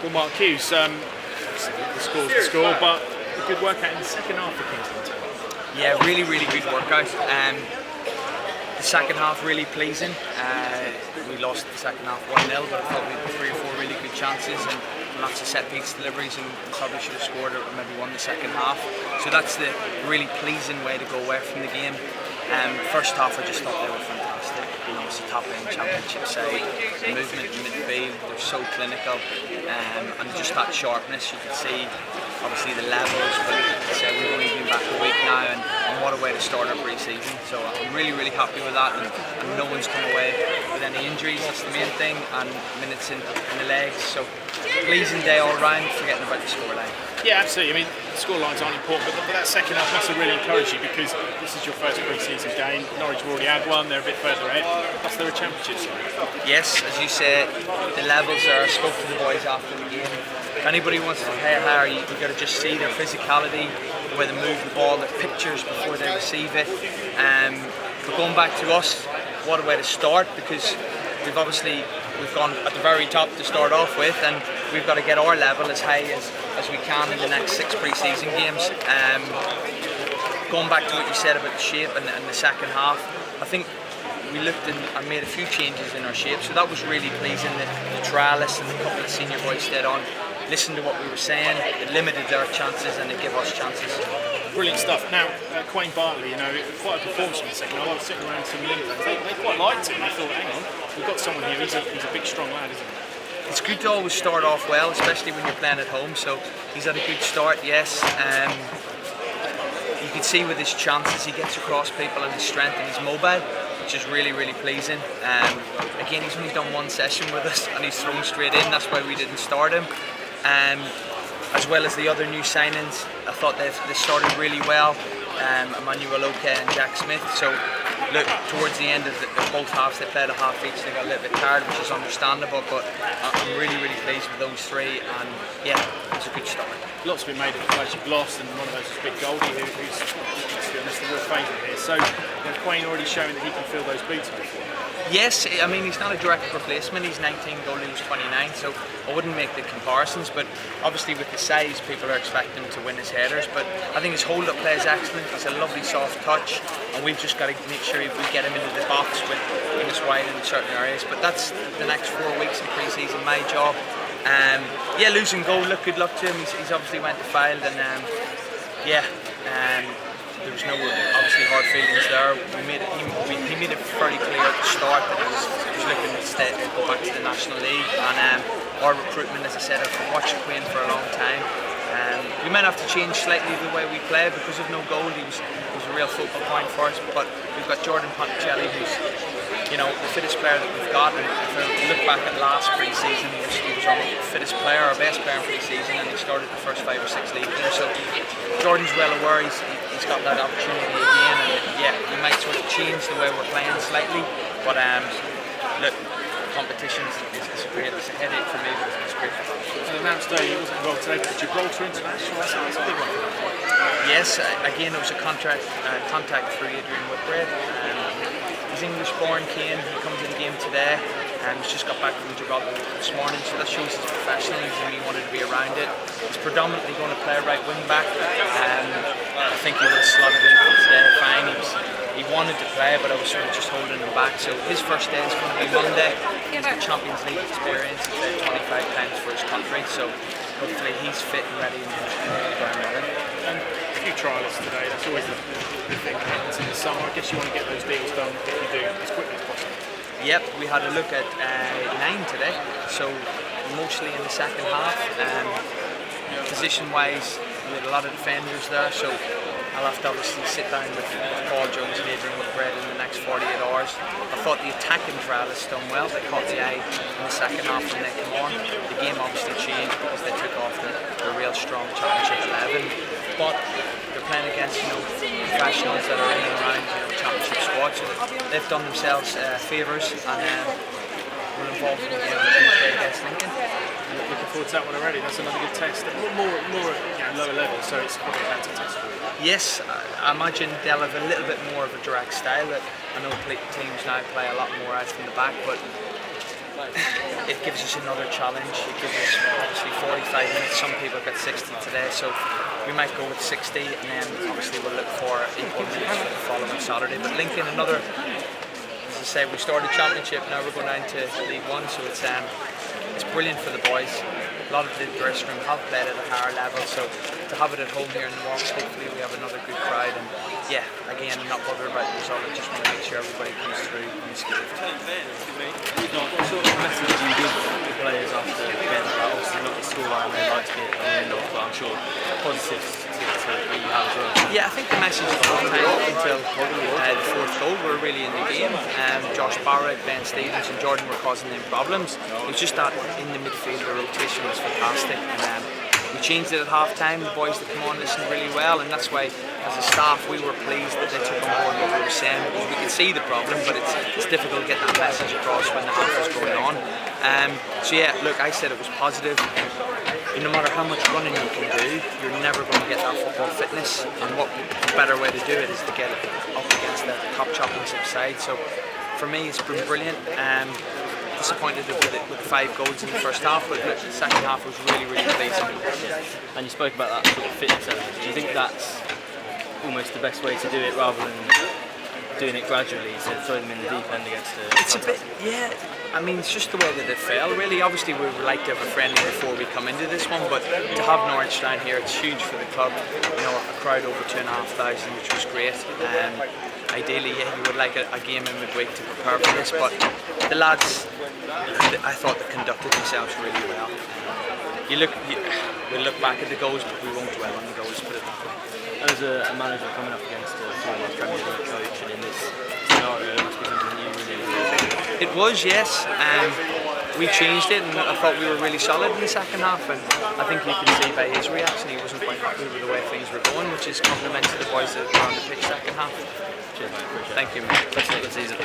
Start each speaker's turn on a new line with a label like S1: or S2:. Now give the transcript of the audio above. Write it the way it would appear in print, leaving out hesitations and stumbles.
S1: Well, Mark Hughes, the score's the score, but a good workout in the second half for Kingston.
S2: Yeah, really good workout. The second half really pleasing. We lost the second half 1-0, but I thought we had 3 or 4 really good chances and lots of set piece deliveries, and probably should have scored or maybe won the second half. So that's the really pleasing way to go away from the game. First half I just thought they were fantastic. You know, it's a top end championship side. The movement in midfield, they're so clinical, and just that sharpness. You could see obviously the levels, but we've only been back a week now, and what a way to start our pre-season. So I'm really happy with that, and no one's come away with any injuries. That's the main thing, and minutes in the legs. So pleasing day all round, forgetting about the scoreline.
S1: Yeah, absolutely. I mean, the scorelines aren't important, but that second half must have really encouraged you, because this is your first pre-season game. Norwich have already had one, they're a bit further ahead, plus they're a championship side.
S2: Yes, as you say, the levels are. I spoke to the boys after the game. If anybody wants to play higher, you've got to just see their physicality, the way they move the ball, their pictures before they receive it. But going back to us, what a way to start, because we've gone at the very top to start off with, and we've got to get our level as high as we can in the next 6 pre-season games. Going back to what you said about the shape and the second half, I think we looked and made a few changes in our shape, so that was really pleasing. The trialists and a couple of senior boys stayed on, listened to what we were saying. It limited their chances and it gave us chances.
S1: Brilliant stuff. Now, Quain Bartley, you know, quite a performance in the second. I was sitting around some Lincoln. They quite liked him. They thought, hang on, we've got someone here. He's a big, strong lad, isn't he?
S2: It's good to always start off well, especially when you're playing at home. So he's had a good start, yes. You can see with his chances, he gets across people, and his strength, and he's mobile, which is really pleasing. Again, he's only done 1 session with us, and he's thrown straight in. That's why we didn't start him. As well as the other new signings, I thought they started really well. Emmanuel Oke and Jack Smith. So look, towards the end of both halves, they played a half each. They got a little bit tired, which is understandable, but I'm really pleased with those 3, and yeah, it's a good start.
S1: Lots have been made of the players you've lost, and one of those is Big Goldie, who's, let's be honest, the real favourite here. So Quain already showing that he can fill those boots, hopefully.
S2: Yes, I mean, he's not a direct replacement. He's 19, Goldie was 29, so I wouldn't make the comparisons, but obviously with the size, people are expecting him to win his headers, but I think his hold-up play is excellent. He's a lovely soft touch, and we've just got to make sure we get him into the box with us wide in certain areas. But that's the next 4 weeks in pre-season, my job. Yeah, losing goal, look, good luck to him. He's obviously went to Filed, and there was no obviously hard feelings there. He made it fairly clear at the start that he was looking to go back to the National League, and our recruitment, as I said, I've watched Quain for a long time. We might have to change slightly the way we play because of no goal. He was a real focal point for us, but we've got Jordan Ponticelli, who's, you know, the fittest player that we've got. And if I look back at last pre-season, he was our fittest player, our best player in pre-season, and he started the first 5 or 6 league games. So Jordan's well aware he's got that opportunity again, and yeah, we might sort of change the way we're playing slightly, but look, competition is great. It's a headache for me, but it's great.
S1: So announced he wasn't involved today, but Gibraltar International, that's a big one.
S2: Yes, again it was a contact for Adrian Whitbread. He's English-born, Kane. He comes in the game today. He's just got back from Gibraltar this morning, so that shows his professionalism. He wanted to be around it. He's predominantly going to play right wing back. I think he would have slotted in for today fine. He wanted to play, but I was sort of just holding him back. So his first day is going to be Monday. He's got Champions League experience. He's played 25 times for his country, so hopefully he's fit and ready and going running.
S1: And a few trials today. That's always the thing that happens in the summer. I guess you want to get those deals done if you do as quickly as possible.
S2: Yep, we had a look at 9 today, so mostly in the second half. Position-wise, we had a lot of defenders there, so I'll have to obviously sit down with Paul Jones and Adrian Whitbread in the next 48 hours. I thought the attacking trialists done well. They caught the eye in the second half when they came on. The game obviously changed because they took off the real strong championship 11, but they're playing against, you know, professionals that are in and around, you know, championship squads. So they've done themselves favours, and we're involved in the game on Tuesday against Lincoln.
S1: Looking forward to that one already. That's another good test. More lower level, so it's probably a better test for you.
S2: Yes, I imagine they'll have a little bit more of a direct style. That I know teams now play a lot more out from the back, but it gives us another challenge. It gives us obviously 45 minutes. Some people got 60 today, so we might go with 60, and then obviously we'll look for equal minutes for the following Saturday. But Lincoln, another, as I say, we started Championship, now we're going down to League One, so it's brilliant for the boys. A lot of the dressing room have played at a higher level, so to have it at home here in the Walks, hopefully we have another good crowd. And yeah, again, I'm not bothered about the result. I just want to make sure everybody comes through unscathed.
S3: What sort of message do you give the players after getting that? Obviously not the scoreline they like to get at the end of, but I'm sure positives to you have as well.
S2: Yeah, I think the message of the whole time up until the fourth goal were really in the game. Josh Barrett, Ben Stevens and Jordan were causing them problems. It was just that in the midfield the rotation was fantastic. And, we changed it at half time. The boys that come on listened really well, and that's why as a staff we were pleased that they took on board what we were saying, because we could see the problem, but it's difficult to get that message across when the half was going on. So yeah, look, I said it was positive. No matter how much running you can do, you're never going to get that football fitness, and what better way to do it is to get it up against the top championship side. So for me it's been brilliant. Disappointed with 5 goals in the first half, but look, the second half was really pleasing.
S3: And you spoke about that sort of fitness element. Do you think that's almost the best way to do it, rather than doing it gradually, so throw them in the deep end against the...
S2: It's a bit, yeah, I mean, it's just the way that it fell, really. Obviously we would like to have a friendly before we come into this one, but to have Norwich down here, it's huge for the club. You know, a crowd over 2,500, which was great. Ideally, yeah, you would like a game in midweek to prepare for this, but the lads, I thought they conducted themselves really well. We'll look back at the goals, but we won't dwell on the goals, put it that way.
S3: As a manager coming up against a former Premier League coach, and in this scenario, it must be something you really
S2: It was, yes. We changed it, and I thought we were really solid in the second half, and I think you can see by his reaction he wasn't quite happy with the way things were going, which is compliment to the boys that were on the pitch second half.
S3: Cheers, mate.
S2: Thank you, mate.
S3: Best of luck this season.